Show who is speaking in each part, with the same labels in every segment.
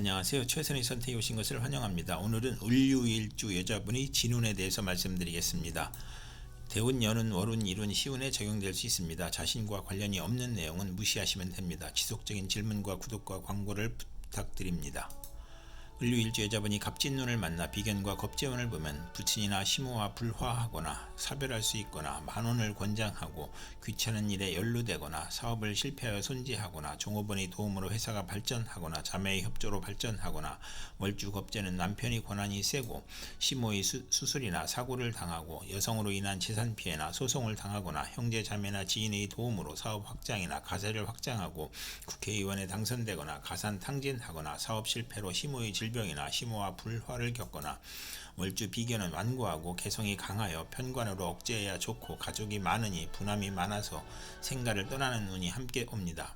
Speaker 1: 안녕하세요. 최선의 선택에 오신 것을 환영합니다. 오늘은 을류일주 여자분의 진운에 대해서 말씀드리겠습니다. 대운, 연운, 월운, 일운, 시운에 적용될 수 있습니다. 자신과 관련이 없는 내용은 무시하시면 됩니다. 지속적인 질문과 구독과 광고를 부탁드립니다. 을류일주 여자분이 갑진운을 만나 비견과 겁재운을 보면 부친이나 시모와 불화하거나 사별할 수 있거나 만원을 권장하고 귀찮은 일에 연루되거나 사업을 실패하여 손재하거나 종업원의 도움으로 회사가 발전하거나 자매의 협조로 발전하거나 월주 겁재는 남편이 권한이 세고 시모의 수술이나 사고를 당하고 여성으로 인한 재산 피해나 소송을 당하거나 형제 자매나 지인의 도움으로 사업 확장이나 가세를 확장하고 국회의원에 당선되거나 가산 탕진하거나 사업 실패로 시모의 질병이나 시모와 불화를 겪거나 월주 비견은 완고하고 개성이 강하여 편관으로 억제해야 좋고 가족이 많으니 분함이 많아서 생가를 떠나는 운이 함께 옵니다.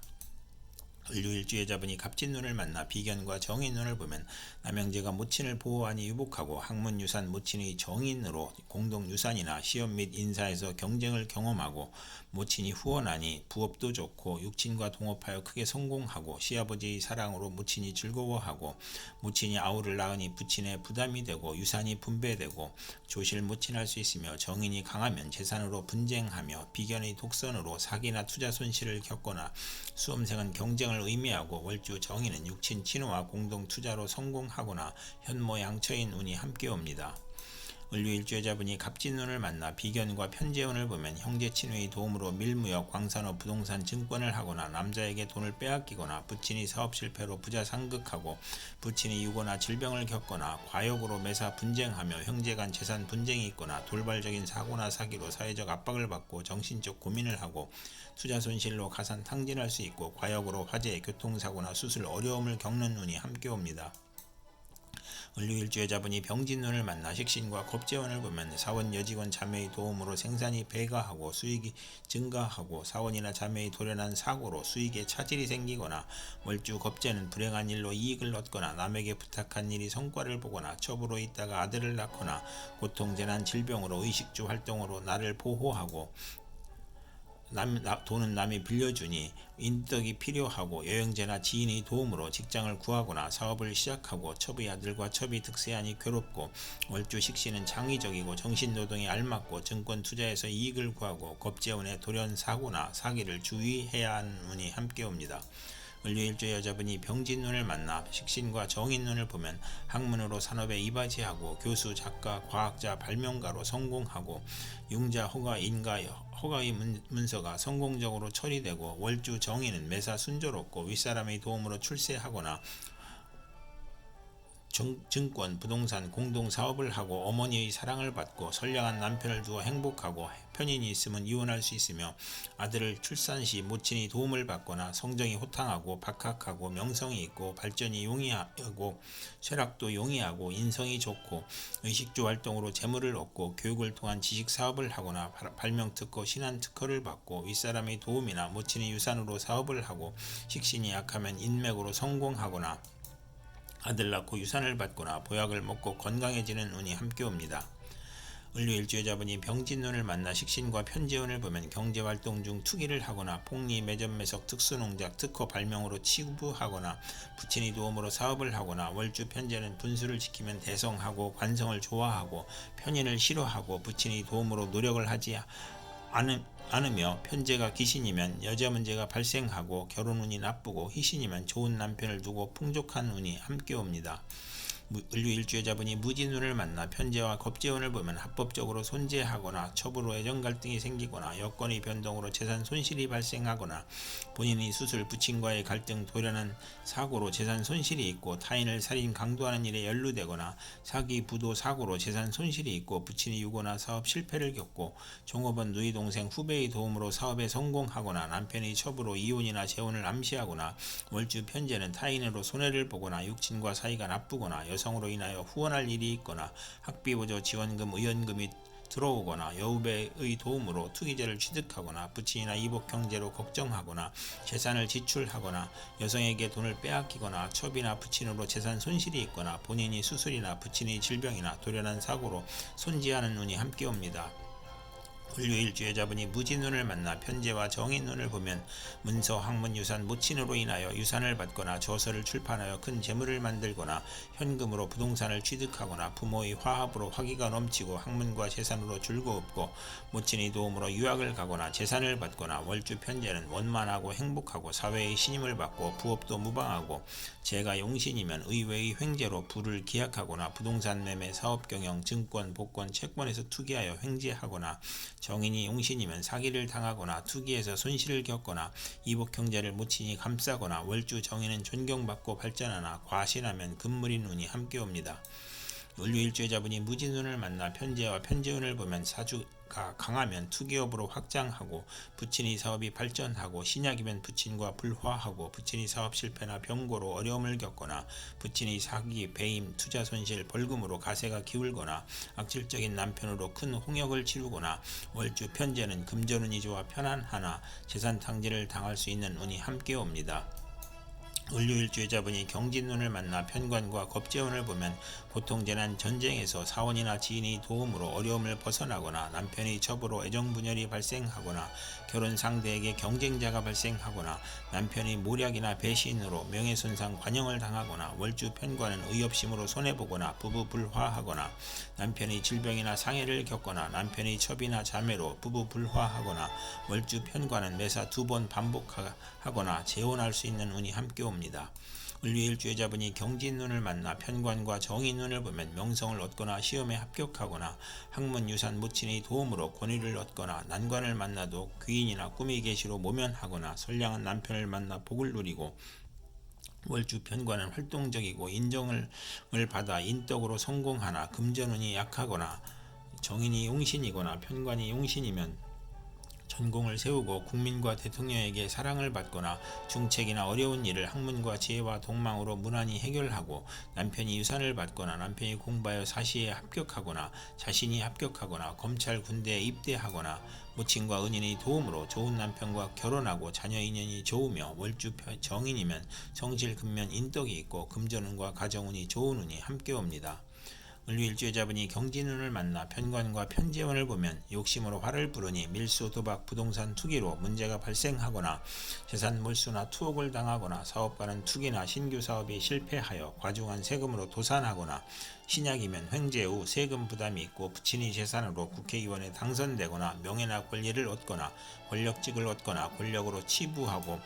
Speaker 1: 을류일주 여자분이 갑진운을 만나 비견과 정인운을 보면 남형제가 모친을 보호하니 유복하고 학문유산 모친의 정인으로 공동유산이나 시험 및 인사에서 경쟁을 경험하고 모친이 후원하니 부업도 좋고 육친과 동업하여 크게 성공하고 시아버지의 사랑으로 모친이 즐거워하고 모친이 아우를 낳으니 부친의 부담이 되고 유산이 분배되고 조실 모친할 수 있으며 정인이 강하면 재산으로 분쟁하며 비견의 독선으로 사기나 투자 손실을 겪거나 수험생은 경쟁을 의미하고 월주 정인은 육친 친호와 공동 투자로 성공하거나 현모 양처인 운이 함께 옵니다. 을류일주 여자분이 갑진운을 만나 비견과 편재운을 보면 형제 친구의 도움으로 밀무역, 광산업, 부동산, 증권을 하거나 남자에게 돈을 빼앗기거나 부친이 사업 실패로 부자 상극하고 부친이 유고나 질병을 겪거나 과욕으로 매사 분쟁하며 형제 간 재산 분쟁이 있거나 돌발적인 사고나 사기로 사회적 압박을 받고 정신적 고민을 하고 투자 손실로 가산 탕진할 수 있고 과욕으로 화재, 교통사고나 수술 어려움을 겪는 운이 함께 옵니다. 을류일주 여자분이 병진운을 만나 식신과 겁재운을 보면 사원 여직원 자매의 도움으로 생산이 배가하고 수익이 증가하고 사원이나 자매의 돌연한 사고로 수익에 차질이 생기거나 월주 겁재는 불행한 일로 이익을 얻거나 남에게 부탁한 일이 성과를 보거나 첩으로 있다가 아들을 낳거나 고통, 재난, 질병으로 의식주 활동으로 나를 보호하고 돈은 남이 빌려주니 인덕이 필요하고 여행제나 지인의 도움으로 직장을 구하거나 사업을 시작하고 첩의 아들과 첩이 득세하니 괴롭고 월주 식신은 창의적이고 정신노동에 알맞고 증권 투자에서 이익을 구하고 겁재운의 돌연 사고나 사기를 주의해야 하는 운이 함께 옵니다. 을류일주 여자분이 병진운을 만나 식신과 정인운을 보면 학문으로 산업에 이바지하고 교수, 작가, 과학자, 발명가로 성공하고 융자, 허가, 인가, 허가의 문서가 성공적으로 처리되고 월주 정인은 매사 순조롭고 윗사람의 도움으로 출세하거나 증권, 부동산, 공동사업을 하고 어머니의 사랑을 받고 선량한 남편을 두어 행복하고 편인이 있으면 이혼할 수 있으며 아들을 출산 시 모친의 도움을 받거나 성정이 호탕하고 박학하고 명성이 있고 발전이 용이하고 쇠락도 용이하고 인성이 좋고 의식주 활동으로 재물을 얻고 교육을 통한 지식사업을 하거나 발명특허, 신한특허를 받고 윗사람의 도움이나 모친의 유산으로 사업을 하고 식신이 약하면 인맥으로 성공하거나 아들 낳고 유산을 받거나 보약을 먹고 건강해지는 운이 함께 옵니다. 을류일주 여자분이 병진운을 만나 식신과 편재운을 보면 경제활동 중 투기를 하거나 폭리, 매점, 매석, 특수농작, 특허 발명으로 치부하거나 부친의 도움으로 사업을 하거나 월주 편재는 분수를 지키면 대성하고 관성을 좋아하고 편인을 싫어하고 부친의 도움으로 노력을 하지 않으며 편재가 기신이면 여자 문제가 발생하고 결혼운이 나쁘고 희신이면 좋은 남편을 두고 풍족한 운이 함께 옵니다. 을류일주 여자분이 무진운을 만나 편재와 겁재운을 보면 합법적으로 손재하거나 첩으로 애정 갈등이 생기거나 여건의 변동으로 재산 손실이 발생하거나 본인의 수술, 부친과의 갈등, 돌연한 사고로 재산 손실이 있고 타인을 살인, 강도하는 일에 연루되거나 사기, 부도, 사고로 재산 손실이 있고 부친이 유고나 사업 실패를 겪고 종업원, 누이, 동생, 후배의 도움으로 사업에 성공하거나 남편의 첩으로 이혼이나 재혼을 암시하거나 월주 편재는 타인으로 손해를 보거나 육친과 사이가 나쁘거나 여성으로 인하여 후원할 일이 있거나 학비보조, 지원금, 의원금이 들어오거나 여우배의 도움으로 투기죄를 취득하거나 부친이나 이복 형제로 걱정하거나 재산을 지출하거나 여성에게 돈을 빼앗기거나 첩이나 부친으로 재산 손실이 있거나 본인이 수술이나 부친의 질병이나 돌연한 사고로 손지하는 운이 함께 옵니다. 을류일주 여자분이 무진운을 만나 편재와 정인운을 보면 문서, 학문, 유산, 모친으로 인하여 유산을 받거나 저서를 출판하여 큰 재물을 만들거나 현금으로 부동산을 취득하거나 부모의 화합으로 화기가 넘치고 학문과 재산으로 즐거웠고 모친의 도움으로 유학을 가거나 재산을 받거나 월주 편재는 원만하고 행복하고 사회의 신임을 받고 부업도 무방하고 재가 용신이면 의외의 횡재로 부를 기약하거나 부동산 매매, 사업 경영, 증권, 복권, 채권에서 투기하여 횡재하거나 정인이 용신이면 사기를 당하거나 투기에서 손실을 겪거나 이복 경제를 모친이 감싸거나 월주 정인은 존경받고 발전하나 과신하면 금물인 운이 함께 옵니다. 을류일주여자분이 무진운을 만나 편재와 편재운을 보면 사주가 강하면 투기업으로 확장하고 부친이 사업이 발전하고 신약이면 부친과 불화하고 부친이 사업 실패나 병고로 어려움을 겪거나 부친이 사기, 배임, 투자 손실, 벌금으로 가세가 기울거나 악질적인 남편으로 큰 홍역을 치르거나 월주 편재는 금전운이 좋아 편안하나 재산 탕진을 당할 수 있는 운이 함께 옵니다. 을류일주여자분이 경진운을 만나 편관과 겁재운을 보면 고통재난 전쟁에서 사원이나 지인의 도움으로 어려움을 벗어나거나 남편의 첩으로 애정분열이 발생하거나 결혼 상대에게 경쟁자가 발생하거나 남편의 모략이나 배신으로 명예손상 관영을 당하거나 월주 편관은 의협심으로 손해보거나 부부 불화하거나 남편의 질병이나 상해를 겪거나 남편의 첩이나 자매로 부부 불화하거나 월주 편관은 매사 2번 반복하거나 재혼할 수 있는 운이 함께 옵니다. 을류일주여자분이 경진운을 만나 편관과 정인운을 보면 명성을 얻거나 시험에 합격하거나 학문, 유산, 모친의 도움으로 권위를 얻거나 난관을 만나도 귀인이나 꿈의 계시로 모면하거나 선량한 남편을 만나 복을 누리고 월주 편관은 활동적이고 인정을 받아 인덕으로 성공하나 금전운이 약하거나 정인이 용신이거나 편관이 용신이면 전공을 세우고 국민과 대통령에게 사랑을 받거나 중책이나 어려운 일을 학문과 지혜와 동망으로 무난히 해결하고 남편이 유산을 받거나 남편이 공부하여 사시에 합격하거나 자신이 합격하거나 검찰 군대에 입대하거나 모친과 은인의 도움으로 좋은 남편과 결혼하고 자녀 인연이 좋으며 월주 정인이면 성실 근면 인덕이 있고 금전운과 가정운이 좋은 운이 함께 옵니다. 을류일주여자분이 경진운을 만나 편관과 편재운을 보면 욕심으로 화를 부르니 밀수, 도박, 부동산 투기로 문제가 발생하거나 재산 몰수나 투옥을 당하거나 사업가는 투기나 신규 사업이 실패하여 과중한 세금으로 도산하거나 신약이면 횡재 후 세금 부담이 있고 부친의 재산으로 국회의원에 당선되거나 명예나 권리를 얻거나 권력직을 얻거나 권력으로 치부하고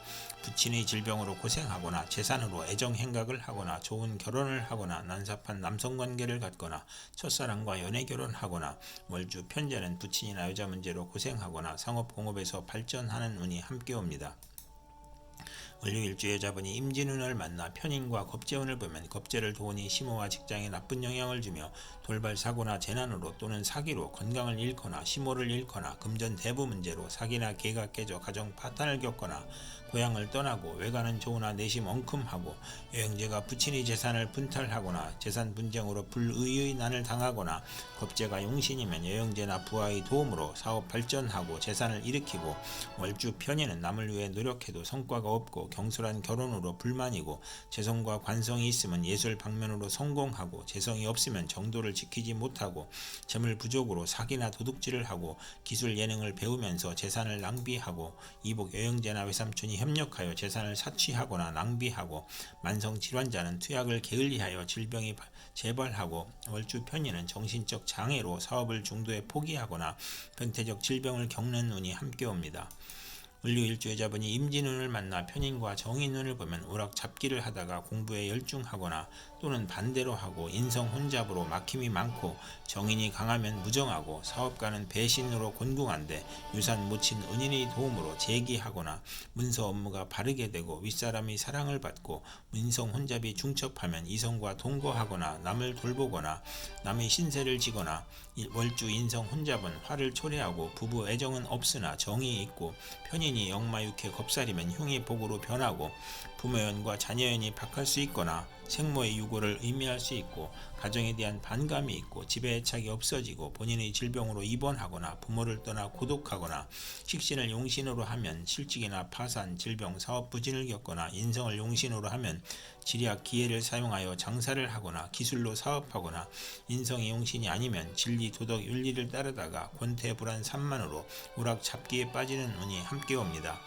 Speaker 1: 부친의 질병으로 고생하거나 재산으로 애정행각을 하거나 좋은 결혼을 하거나 난삽한 남성관계를 갖거나 첫사랑과 연애결혼하거나 월주 편재는 부친이나 여자 문제로 고생하거나 상업공업에서 발전하는 운이 함께 옵니다. 을류일주여자분이 임진운을 만나 편인과 겁재운을 보면 겁재를 도우니 심호와 직장에 나쁜 영향을 주며 돌발 사고나 재난으로 또는 사기로 건강을 잃거나 심호를 잃거나 금전 대부 문제로 사기나 계가 깨져 가정 파탄을 겪거나 고향을 떠나고 외가는 좋으나 내심 엉큼하고 여행제가 부친의 재산을 분탈하거나 재산 분쟁으로 불의의 난을 당하거나 겁재가 용신이면 여행제나 부하의 도움으로 사업 발전하고 재산을 일으키고 월주 편인은 남을 위해 노력해도 성과가 없고 경솔한 결혼으로 불만이고 재성과 관성이 있으면 예술 방면으로 성공하고 재성이 없으면 정도를 지키지 못하고 재물 부족으로 사기나 도둑질을 하고 기술 예능을 배우면서 재산을 낭비하고 이복 여행제나 외삼촌이 협력하여 재산을 사취하거나 낭비하고 만성 질환자는 투약을 게을리하여 질병이 재발하고 월주 편인은 정신적 장애로 사업을 중도에 포기하거나 변태적 질병을 겪는 운이 함께 옵니다. 을류일주여자분이 임진운을 만나 편인과 정인운을 보면 오락잡기를 하다가 공부에 열중하거나 또는 반대로 하고 인성혼잡으로 막힘이 많고 정인이 강하면 무정하고 사업가는 배신으로 곤궁한데 유산 모친 은인의 도움으로 재기하거나 문서 업무가 바르게 되고 윗사람의 사랑을 받고 인성혼잡이 중첩하면 이성과 동거하거나 남을 돌보거나 남의 신세를 지거나 월주 인성혼잡은 화를 초래하고 부부 애정은 없으나 정이 있고 편인이 역마육해 겁살이면 흉이 복으로 변하고 부모연과 자녀연이 박할 수 있거나 생모의 유고를 의미할 수 있고 가정에 대한 반감이 있고 집에 애착이 없어지고 본인의 질병으로 입원하거나 부모를 떠나 고독하거나 식신을 용신으로 하면 실직이나 파산, 질병, 사업 부진을 겪거나 인성을 용신으로 하면 지략, 기회를 사용하여 장사를 하거나 기술로 사업하거나 인성이 용신이 아니면 진리, 도덕, 윤리를 따르다가 권태불안 산만으로 우락잡기에 빠지는 운이 함께 옵니다.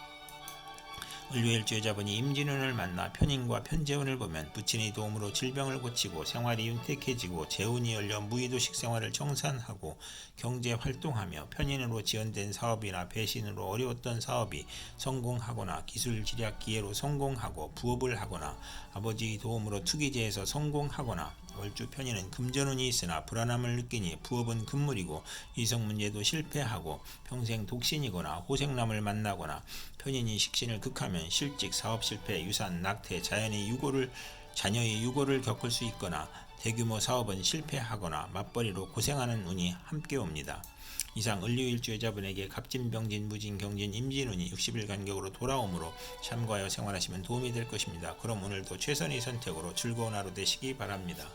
Speaker 1: 을류일주 여자분이 임진운을 만나 편인과 편재운을 보면 부친의 도움으로 질병을 고치고 생활이 윤택해지고 재운이 열려 무의도식 생활을 정산하고 경제 활동하며 편인으로 지연된 사업이나 배신으로 어려웠던 사업이 성공하거나 기술 지략 기회로 성공하고 부업을 하거나 아버지의 도움으로 투기제에서 성공하거나 월주 편인은 금전운이 있으나 불안함을 느끼니 부업은 금물이고 이성 문제도 실패하고 평생 독신이거나 호생남을 만나거나 편인이 식신을 극하면 실직, 사업 실패, 유산, 낙태, 자녀의 유고를 겪을 수 있거나 대규모 사업은 실패하거나 맞벌이로 고생하는 운이 함께 옵니다. 이상 을류일주 여자분에게 갑진, 병진, 무진, 경진, 임진운이 60일 간격으로 돌아오므로 참고하여 생활하시면 도움이 될 것입니다. 그럼 오늘도 최선의 선택으로 즐거운 하루 되시기 바랍니다.